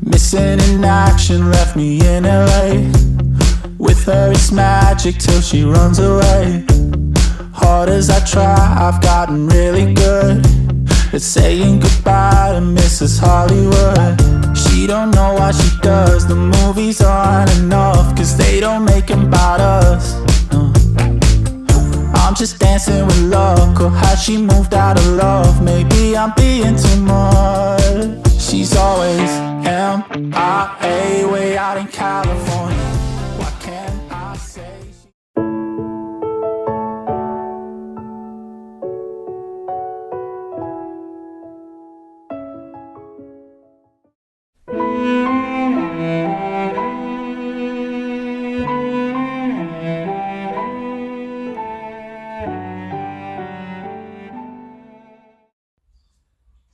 Missing in action left me in LA. With her it's magic till she runs away. Hard as I try, I've gotten really good at saying goodbye to Mrs. Hollywood. She don't know what she does, the movies aren't enough, cause they don't make them about us. No. I'm just dancing with luck, or has she moved out of love? Maybe I'm being too much. She's always MIA, way out in California. What can I say?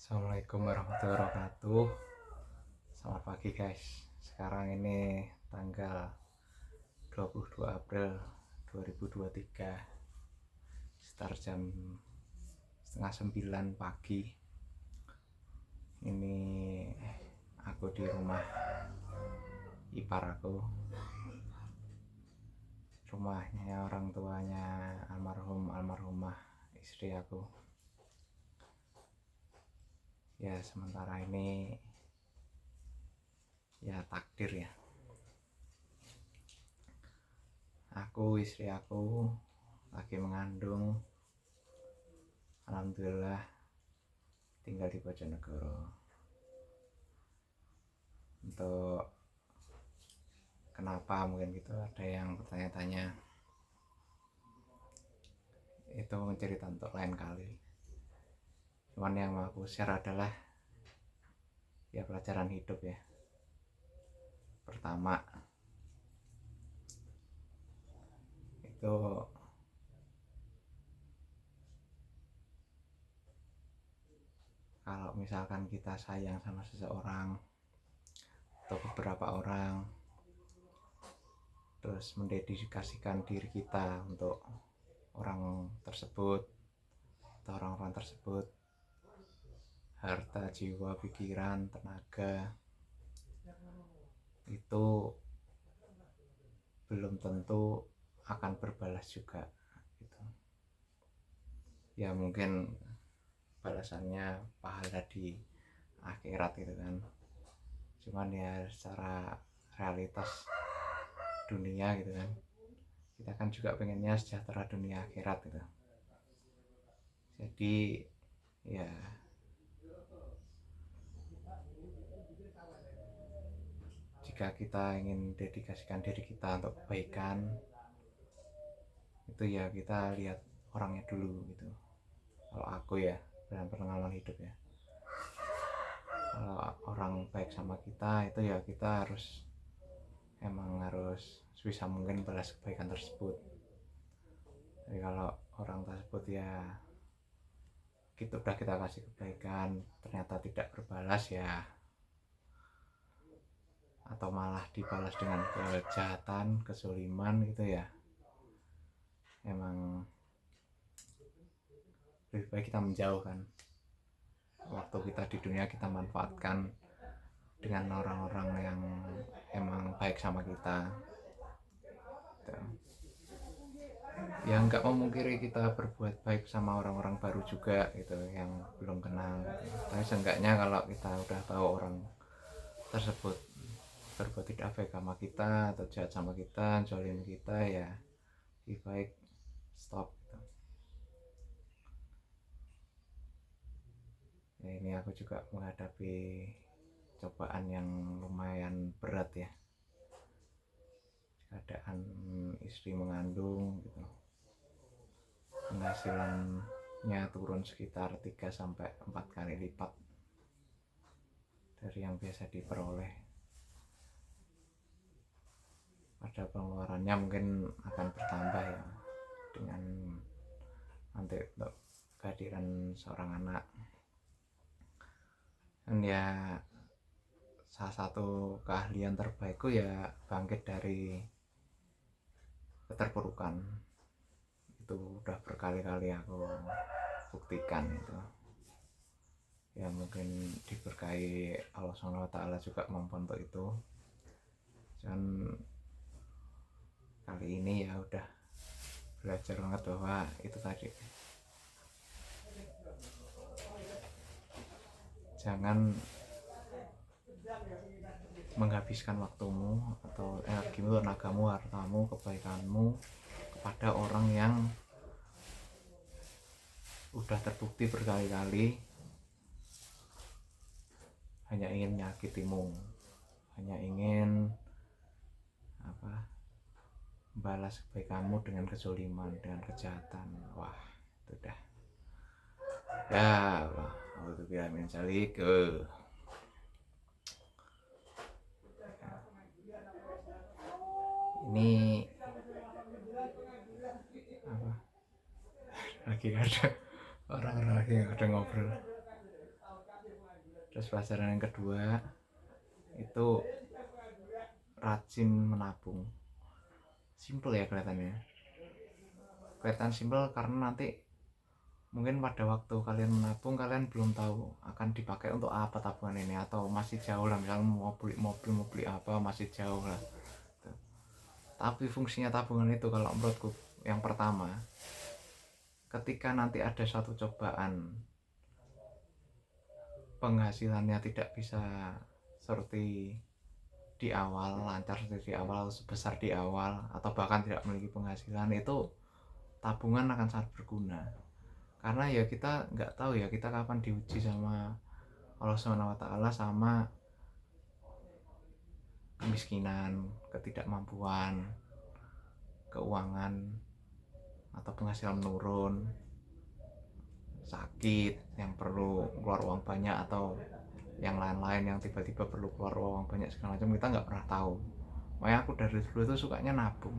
Assalamualaikum warahmatullahi wabarakatuh. Selamat pagi guys. Sekarang ini tanggal 22 April 2023, sekitar jam 8:30 pagi. Ini aku di rumah ipar aku, rumahnya orang tuanya almarhumah istri aku. Ya sementara ini ya takdir ya, istri aku lagi mengandung, alhamdulillah tinggal di Bojonegoro. Untuk kenapa mungkin gitu ada yang bertanya-tanya, itu cerita untuk lain kali. Cuman yang mau aku share adalah ya pelajaran hidup ya. Pertama itu kalau misalkan kita sayang sama seseorang atau beberapa orang, terus mendedikasikan diri kita untuk orang tersebut atau orang-orang tersebut, harta, jiwa, pikiran, tenaga, itu belum tentu akan berbalas juga gitu. Ya mungkin balasannya pahala di akhirat gitu kan, cuman ya secara realitas dunia gitu kan, kita kan juga pengennya sejahtera dunia akhirat gitu. Jadi ya jika kita ingin dedikasikan diri kita untuk kebaikan, itu ya kita lihat orangnya dulu gitu. Kalau aku ya dalam pengalaman hidup ya, kalau orang baik sama kita itu ya kita emang harus sebisa mungkin balas kebaikan tersebut. Jadi kalau orang tersebut ya kita udah kita kasih kebaikan ternyata tidak berbalas ya, atau malah dibalas dengan kejahatan, kezaliman gitu ya, emang lebih baik kita menjauhkan. Waktu kita di dunia kita manfaatkan dengan orang-orang yang emang baik sama kita gitu. Ya nggak memungkiri kita berbuat baik sama orang-orang baru juga gitu, yang belum kenal gitu. Tapi seenggaknya kalau kita udah tahu orang tersebut berbuat tidak baik sama kita atau jahat sama kita, zalim kita, ya lebih baik stop gitu. Ya ini aku juga menghadapi cobaan yang lumayan berat ya, keadaan istri mengandung gitu, penghasilannya turun sekitar 3-4 kali lipat dari yang biasa diperoleh. Pada pengeluarannya mungkin akan bertambah ya dengan nanti untuk kehadiran seorang anak. Dan ya salah satu keahlian terbaikku ya bangkit dari keterpurukan. Itu itu udah berkali-kali aku buktikan itu. Ya mungkin diberkahi Allah Subhanahu wa taala juga kemampuan untuk itu. Dan kali ini ya udah belajar banget bahwa itu tadi, jangan menghabiskan waktumu atau energimu, tenagamu, hartamu, kebaikanmu kepada orang yang udah terbukti berkali-kali hanya ingin menyakitimu, hanya ingin balas kebaikanmu dengan kezoliman, dengan kejahatan. Wah, itu dah. Ya Allah, auzubillahi min dzalik. Ini lagi ada orang-orang lagi ada ngobrol. Terus pelajaran yang kedua itu rajin menabung. Simple ya kelihatannya, kelihatan simple karena nanti mungkin pada waktu kalian menabung kalian belum tahu akan dipakai untuk apa tabungan ini, atau masih jauh lah, misalnya mau beli mobil, mau beli apa, masih jauh lah. Tapi fungsinya tabungan itu kalau menurutku yang pertama, ketika nanti ada satu cobaan penghasilannya tidak bisa seperti di awal, lancar seperti di awal, sebesar di awal, atau bahkan tidak memiliki penghasilan, itu tabungan akan sangat berguna. Karena ya kita nggak tahu ya kita kapan diuji sama Allah Subhanahu wa taala sama kemiskinan, ketidakmampuan keuangan, atau penghasilan menurun, sakit yang perlu keluar uang banyak, atau yang lain-lain yang tiba-tiba perlu keluar uang banyak segala macam, kita nggak pernah tahu. Makanya aku dari dulu itu sukanya nabung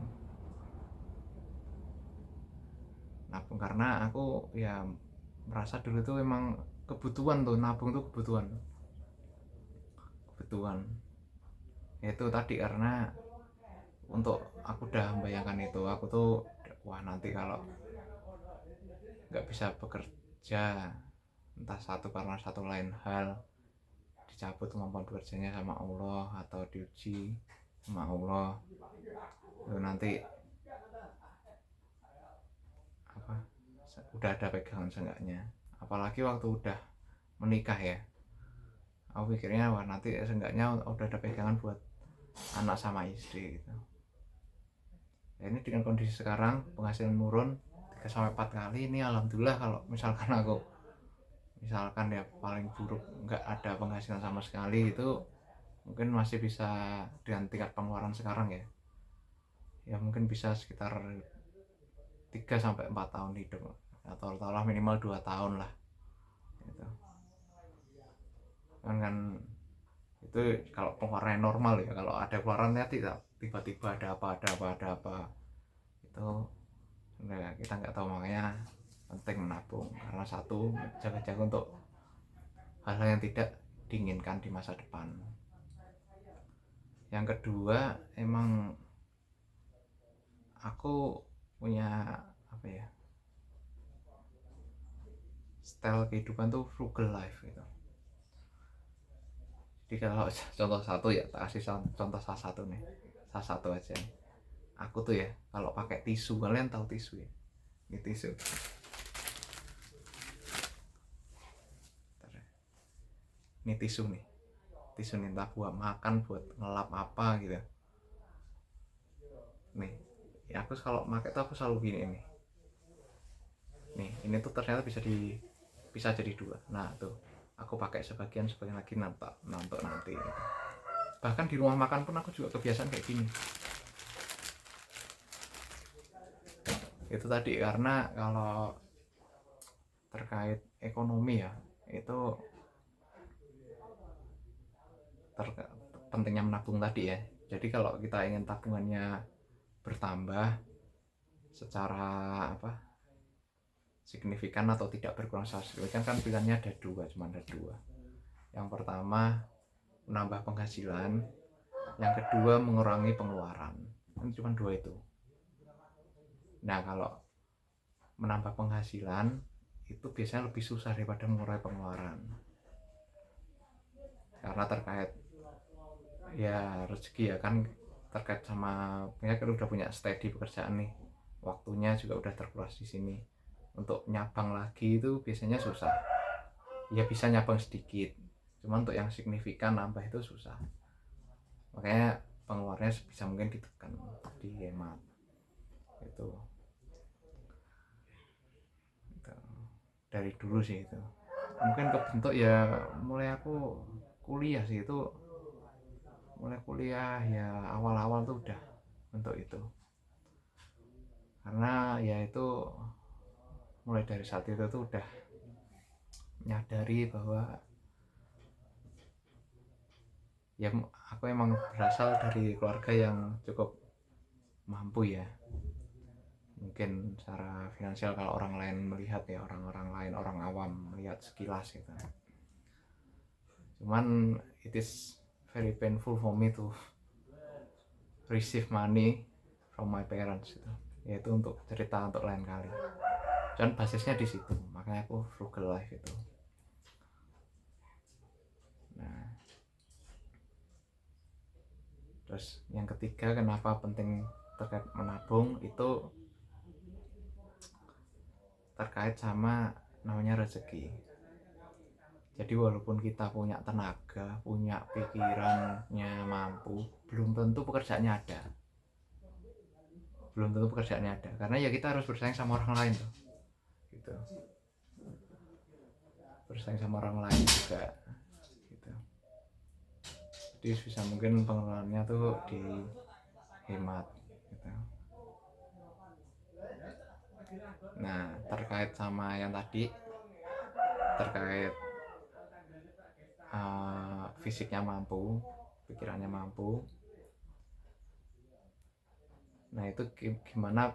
karena aku ya merasa dulu itu emang kebutuhan tuh, nabung tuh kebutuhan. Itu tadi karena untuk aku udah membayangkan itu, aku tuh wah nanti kalau nggak bisa bekerja, entah satu karena satu lain hal, dicabut kemampuan bekerjanya sama Allah atau diuji sama Allah, itu nanti udah ada pegangan seenggaknya. Apalagi waktu udah menikah ya, aku pikirnya wah nanti seenggaknya udah ada pegangan buat anak sama istri gitu. Ya, ini dengan kondisi sekarang penghasilan menurun 3-4 kali, ini alhamdulillah. Kalau misalkan aku ya paling buruk nggak ada penghasilan sama sekali, itu mungkin masih bisa dengan tingkat pengeluaran sekarang ya mungkin bisa sekitar 3-4 tahun hidup, atau taruhlah minimal 2 tahun lah gitu. Kan itu kalau pengeluaran normal ya. Kalau ada pengeluarannya tiba-tiba ada apa itu kita nggak tahu. Makanya penting menabung, karena satu, jaga-jaga untuk hal-hal yang tidak diinginkan di masa depan. Yang kedua, emang aku punya style kehidupan tuh frugal life gitu. Jadi kalau contoh satu ya, tak kasih contoh salah satu aja. Aku tuh ya kalau pakai tisu, kalian tahu tisu ya? Ini tisu. Ini tisu nih entah buat makan, buat ngelap apa gitu. Nih, ya aku kalau pakai tuh aku selalu gini nih. Nih, ini tuh ternyata bisa jadi 2. Nah tuh, aku pakai sebagian lagi untuk nanti. Bahkan di rumah makan pun aku juga kebiasaan kayak gini. Itu tadi karena kalau terkait ekonomi ya, itu pentingnya menabung tadi ya. Jadi kalau kita ingin tabungannya bertambah secara signifikan atau tidak berkurang secara signifikan, kan pilihannya cuma ada dua. Yang pertama menambah penghasilan, yang kedua mengurangi pengeluaran. Kan cuma 2 itu. Nah kalau menambah penghasilan itu biasanya lebih susah daripada mengurangi pengeluaran, karena terkait ya rezeki ya kan, terkait sama punya kan udah punya steady pekerjaan nih, waktunya juga udah terkuras di sini. Untuk nyabang lagi itu biasanya susah, ya bisa nyabang sedikit, cuman untuk yang signifikan nambah itu susah, makanya pengeluarannya sebisa mungkin ditekan, dihemat itu. Dari dulu sih itu mungkin kebentuk ya mulai aku kuliah sih, itu mulai kuliah ya awal-awal tuh udah bentuk itu, karena ya itu mulai dari saat itu tuh udah menyadari bahwa ya aku emang berasal dari keluarga yang cukup mampu ya, mungkin secara finansial kalau orang lain melihat ya, orang-orang lain, orang awam melihat sekilas gitu, cuman it is very painful for me to receive money from my parents gitu. Yaitu untuk cerita untuk lain kali, dan basisnya di situ, makanya aku frugal life itu. Nah, terus yang ketiga kenapa penting terkait menabung itu terkait sama namanya rezeki. Jadi walaupun kita punya tenaga, punya pikirannya mampu, belum tentu pekerjaannya ada. Belum tentu pekerjaannya ada, karena ya kita harus bersaing sama orang lain tuh. Gitu. Bersaing sama orang lain juga. Gitu. Jadi bisa mungkin pengeluarannya tuh dihemat. Gitu. Nah, terkait sama yang tadi, terkait fisiknya mampu, pikirannya mampu. Nah itu gimana,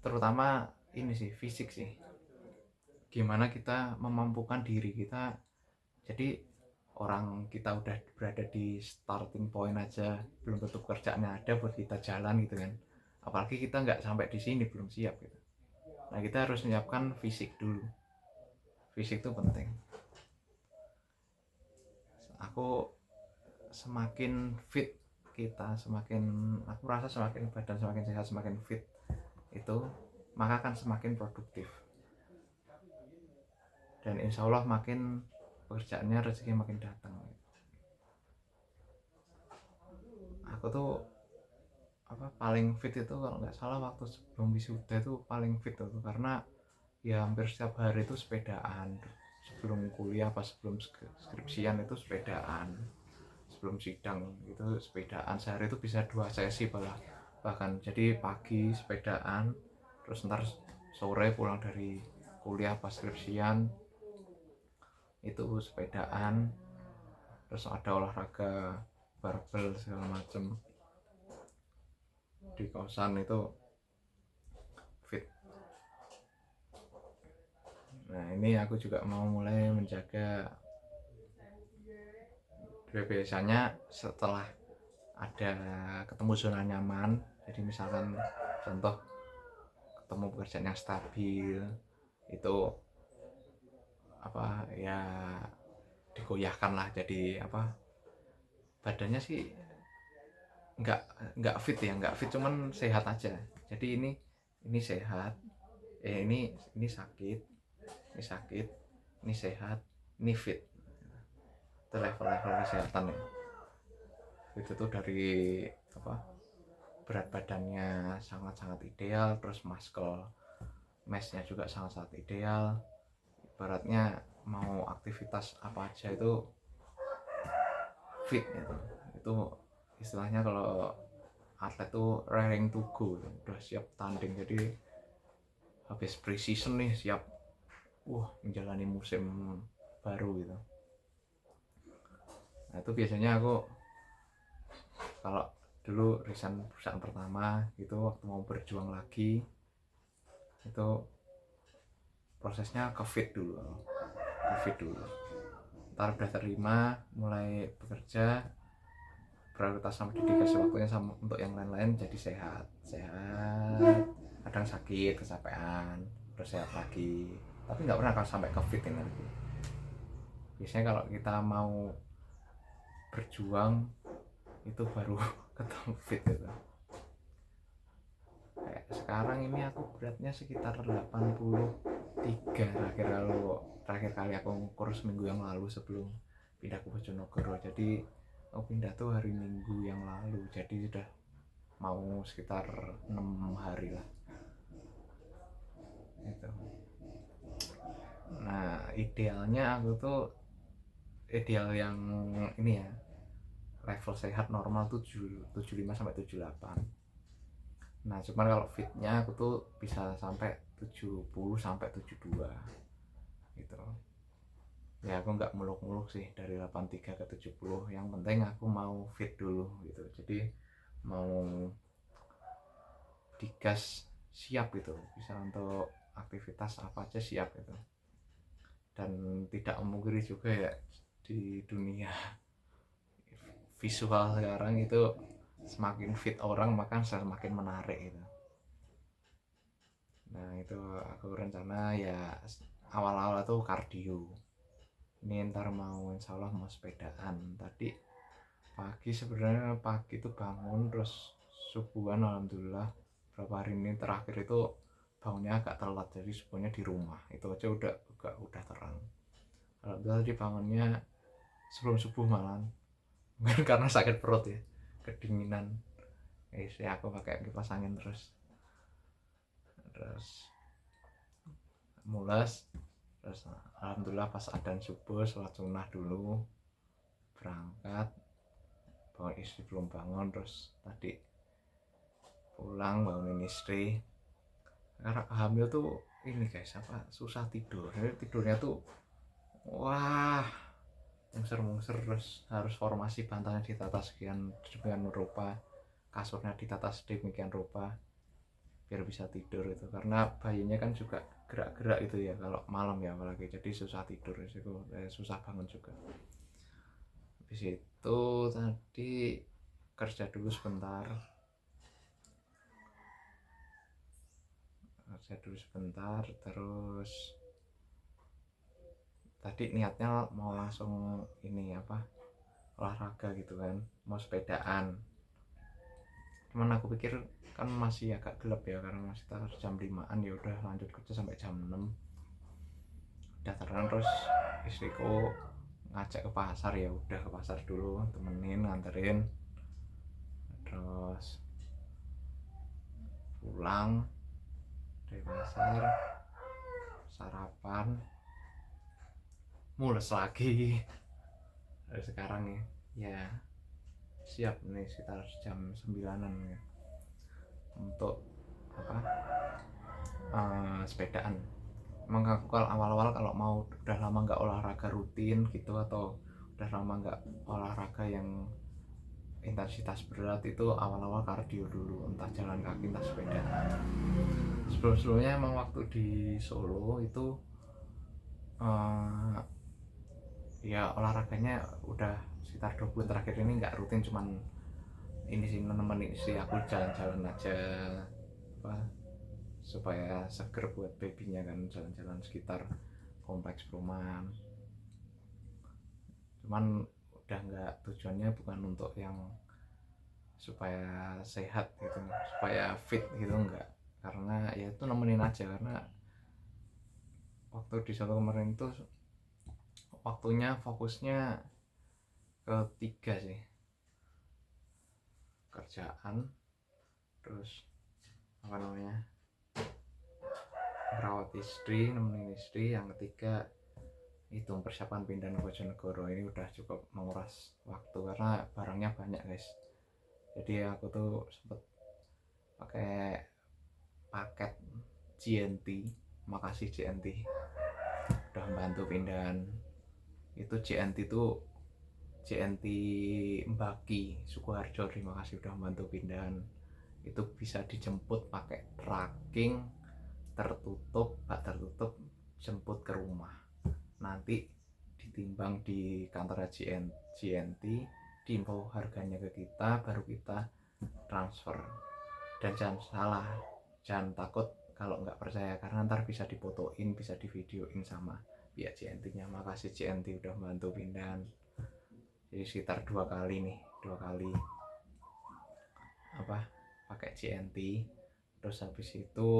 terutama ini sih fisik sih, gimana kita memampukan diri kita. Jadi orang kita udah berada di starting point aja belum tentu pekerjaannya ada buat kita jalan gitu kan, apalagi kita nggak sampai di sini belum siap gitu. Nah kita harus menyiapkan fisik dulu, fisik itu penting. Aku semakin fit kita, semakin aku rasa semakin badan semakin sehat, semakin fit itu, maka akan semakin produktif, dan insya Allah makin pekerjaannya rezeki makin datang. Aku tuh paling fit itu kalau nggak salah waktu sebelum wisuda itu paling fit tuh, karena ya hampir setiap hari itu sepedaan, sebelum kuliah pas sebelum skripsian itu sepedaan, sebelum sidang itu sepedaan, sehari itu bisa 2 sesi bahkan. Jadi pagi sepedaan, terus ntar sore pulang dari kuliah pas skripsian itu sepedaan, terus ada olahraga barbel segala macem di kosan itu fit. Nah ini aku juga mau mulai menjaga. Biasanya setelah ada ketemu zona nyaman, jadi misalkan contoh ketemu pekerjaan yang stabil, itu ya digoyahkan lah, jadi badannya sih nggak fit ya, nggak fit cuman sehat aja. Jadi ini sehat, ini sakit, ini sakit, ini sehat, ini fit. Itu level-level kesehatan ya. Itu tuh dari berat badannya sangat-sangat ideal, terus muscle massnya juga sangat-sangat ideal. Ibaratnya mau aktivitas apa aja itu fit gitu. Itu istilahnya kalau atlet tuh raring to go, udah siap tanding. Jadi habis pre-season nih siap menjalani musim baru gitu. Nah itu biasanya aku kalau dulu resign perusahaan pertama gitu, waktu mau berjuang lagi itu prosesnya ke fit dulu, ntar udah terima mulai bekerja, prioritas sama dedikasi waktunya sama untuk yang lain-lain, jadi sehat, kadang sakit, kecapean, udah sehat lagi. Tapi nggak pernah kalau sampai ke fit nanti. Biasanya kalau kita mau berjuang itu baru ketemu fit gitu. Kayak sekarang ini aku beratnya sekitar 83 terakhir kali aku ngukur seminggu yang lalu sebelum pindah ke Bojonegoro. Jadi aku pindah tuh hari Minggu yang lalu, jadi sudah mau sekitar 6 hari lah gitu. Nah idealnya aku tuh ideal yang ini ya, level sehat normal tuh 75 sampai 78. Nah cuman kalau fitnya aku tuh bisa sampai 70 sampai 72 gitu. Ya aku nggak muluk-muluk sih dari 83 ke 70, yang penting aku mau fit dulu gitu. Jadi mau digas siap gitu, bisa untuk aktivitas apa aja siap gitu. Dan tidak memungkiri juga ya, di dunia visual sekarang itu semakin fit orang maka semakin menarik gitu. Nah itu aku rencana ya awal-awal tuh kardio. Ini ntar mau insya Allah mau sepedaan. Tadi sebenarnya pagi itu bangun terus subuhan, alhamdulillah berapa hari ini terakhir itu bangunnya agak telat, jadi subuhnya di rumah itu aja udah terang. Alhamdulillah tadi bangunnya sebelum subuh malam, mungkin karena sakit perut ya, kedinginan. Istri aku pakai kipas angin terus mules. Terus alhamdulillah pas adzan subuh sholat sunnah dulu, berangkat. Bangun istri belum bangun, terus tadi pulang bangunin istri. Karena hamil tuh ini guys, susah tidur. Jadi tidurnya tuh wah mungser terus harus formasi bantalnya ditata sedemikian rupa, kasurnya ditata sedemikian rupa biar bisa tidur itu. Karena bayinya kan juga gerak-gerak itu ya kalau malam ya, apalagi jadi susah tidur itu, susah bangun juga. Habis itu tadi kerja dulu sebentar terus tadi niatnya mau langsung ini olahraga gitu kan, mau sepedaan. Cuman aku pikir kan masih agak gelap ya, karena masih harus jam 5-an, ya udah lanjut kerja sampai jam 6. Udah terang, terus istriku ngajak ke pasar, ya udah ke pasar dulu, temenin nganterin, terus pulang dari pasar sarapan, mules lagi. Dari sekarang ya siap nih sekitar jam 9-an ya untuk sepedaan. Emang aku kalau awal-awal kalau mau udah lama nggak olahraga rutin gitu, atau udah lama nggak olahraga yang intensitas berat, itu awal-awal kardio dulu, entah jalan kaki entah sepeda. Sebelumnya emang waktu di Solo itu ya olahraganya udah sekitar 2 bulan terakhir ini nggak rutin, cuman ini sih nemenin istri aku jalan-jalan aja supaya seger buat babynya kan, jalan-jalan sekitar kompleks perumahan. Cuman udah nggak, tujuannya bukan untuk yang supaya sehat gitu, supaya fit gitu, enggak. Karena ya itu nemenin aja, karena waktu di Solo kemarin itu waktunya fokusnya ke 3 sih, kerjaan, terus merawat istri, nemenin istri, yang ketiga itu persiapan pindahan ke Bojonegoro. Ini udah cukup menguras waktu karena barangnya banyak guys. Jadi aku tuh sempet pakai paket GNT, makasih GNT udah membantu pindahan. Itu GNT Mbaki Sukoharjo, terima kasih udah membantu pindahan. Itu bisa dijemput pakai tracking, tertutup jemput ke rumah, nanti ditimbang di kantor GNT, diinfo harganya ke kita, baru kita transfer. Dan jangan takut kalau nggak percaya, karena ntar bisa difotoin, bisa divideoin sama pihak JNT-nya. Makasih JNT udah bantu pindahan. Jadi sekitar 2 kali nih, 2 kali apa pakai JNT. Terus habis itu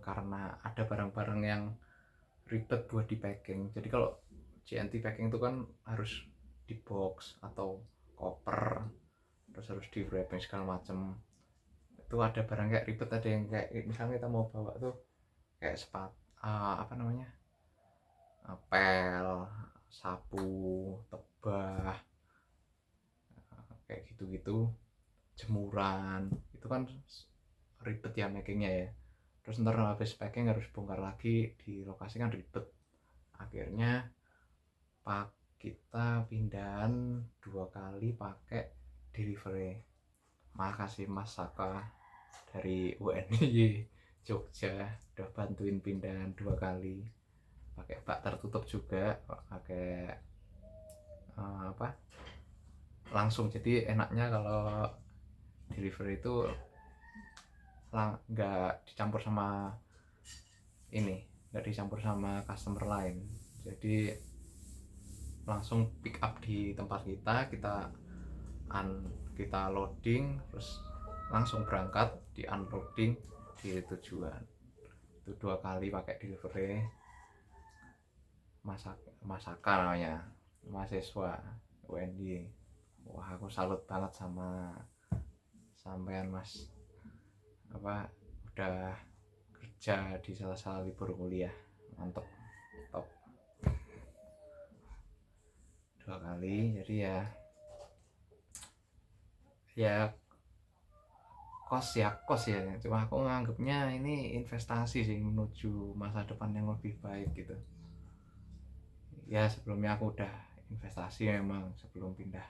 karena ada barang-barang yang ribet buat di packing. Jadi kalau JNT packing itu kan harus di box atau koper, terus harus di wrapping segala macem. Itu ada barang kayak ribet, ada yang kayak misalnya kita mau bawa tuh kayak apa namanya, pel, sapu, tebah, kayak gitu-gitu, jemuran, itu kan ribet ya packingnya ya. Terus ntar habis packing harus bongkar lagi di lokasi kan ribet. Akhirnya kita pindahan 2 kali pakai delivery. Makasih Mas Saka dari UNY Jogja udah bantuin pindahan 2 kali, pakai bak tertutup juga, pakai apa, langsung. Jadi enaknya kalau delivery itu nggak dicampur sama ini, nggak dicampur sama customer lain. Jadi langsung pick up di tempat kita kita loading, terus langsung berangkat, di unloading di tujuan. Itu 2 kali pakai delivery. Masaka namanya, mahasiswa UNY. Wah, aku salut banget sama sampean Mas, apa udah kerja di sela-sela libur kuliah, mantep, top. 2 kali, jadi ya kos ya, cuma aku nganggapnya ini investasi sih menuju masa depan yang lebih baik gitu ya. Sebelumnya aku udah investasi memang sebelum pindah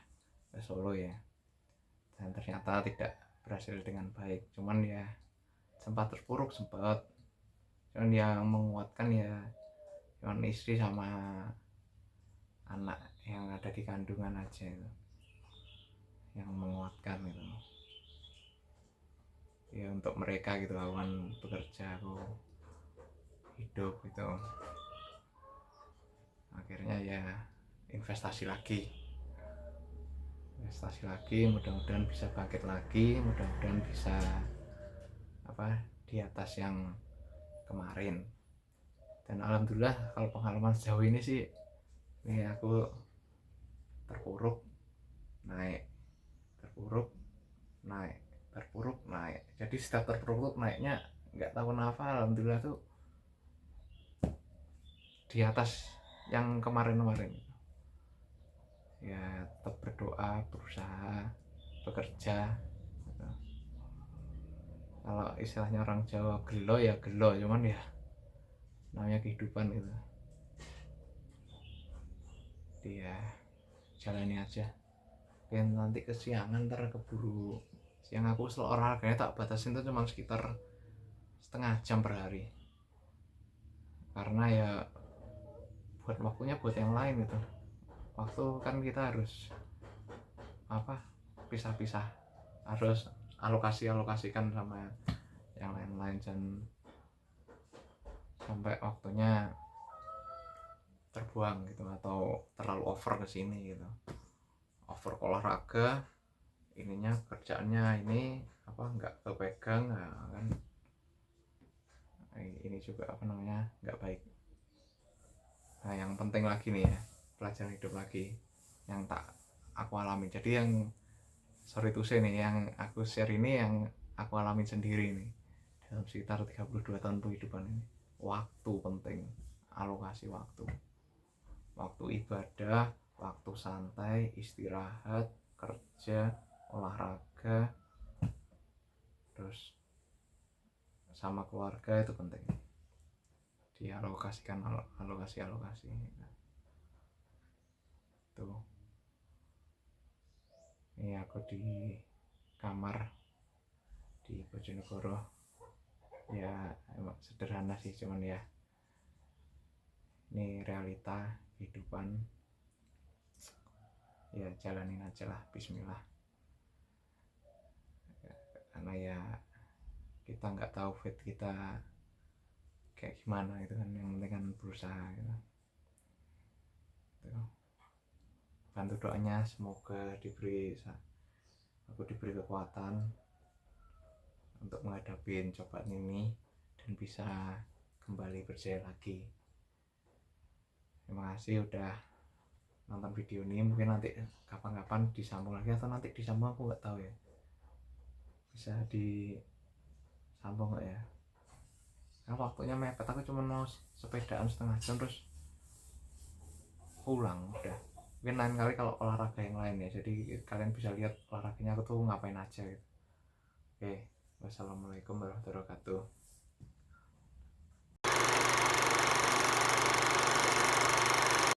ke Solo ya, dan ternyata tidak berhasil dengan baik. Cuman ya sempat terpuruk, cuman yang menguatkan ya cuman istri sama anak yang ada di kandungan aja itu yang menguatkan gitu ya. Untuk mereka gitu, aku kan bekerja, aku hidup gitu. Akhirnya ya investasi lagi, mudah-mudahan bisa bangkit lagi, mudah-mudahan bisa di atas yang kemarin. Dan alhamdulillah kalau pengalaman sejauh ini sih, ini aku terpuruk naik, jadi setiap terpuruk naiknya nggak tahu kenapa, alhamdulillah tuh di atas yang kemarin ya. Tetap berdoa, berusaha, bekerja gitu. Kalau istilahnya orang Jawa gelo ya gelo, cuman ya namanya kehidupan gitu. Dia jalani aja. Dan nanti kesiangan ntar keburu siang. Aku selalu olahraganya tak batasin tuh cuma sekitar setengah jam per hari, karena ya buat waktunya buat yang lain gitu. Waktu kan kita harus pisah-pisah, harus alokasikan sama yang lain-lain, dan sampai waktunya terbuang gitu, atau terlalu over ke sini gitu, over olahraga, ininya kerjaannya ini nggak kepegang kan, ini juga nggak baik. Nah, yang penting lagi nih ya, pelajaran hidup lagi yang tak aku alami. Jadi yang sorry to say nih, yang aku share ini yang aku alami sendiri nih dalam sekitar 32 tahun kehidupan ini. Waktu penting, alokasi waktu ibadah, waktu santai, istirahat, kerja, olahraga, terus sama keluarga, itu penting dialokasikan, alokasi tuh. Ini aku di kamar di Bojonegoro ya, emang sederhana sih, cuman ya ini realita kehidupan ya, jalanin aja lah, bismillah. Karena ya kita nggak tahu fate kita kayak gimana gitu kan, yang penting kan berusaha gitu. Bantu doanya, semoga aku diberi kekuatan untuk menghadapi cobaan ini dan bisa kembali berjaya lagi. Terima kasih udah nonton video ini. Mungkin nanti kapan-kapan disambung lagi, atau nanti disambung aku nggak tahu ya, bisa disambung nggak ya, karena waktunya mepet. Aku cuma mau sepedaan setengah jam terus pulang udah. Mungkin lain kali kalau olahraga yang lain ya, jadi kalian bisa lihat olahraganya aku tuh ngapain aja gitu. Oke, wassalamualaikum warahmatullahi wabarakatuh.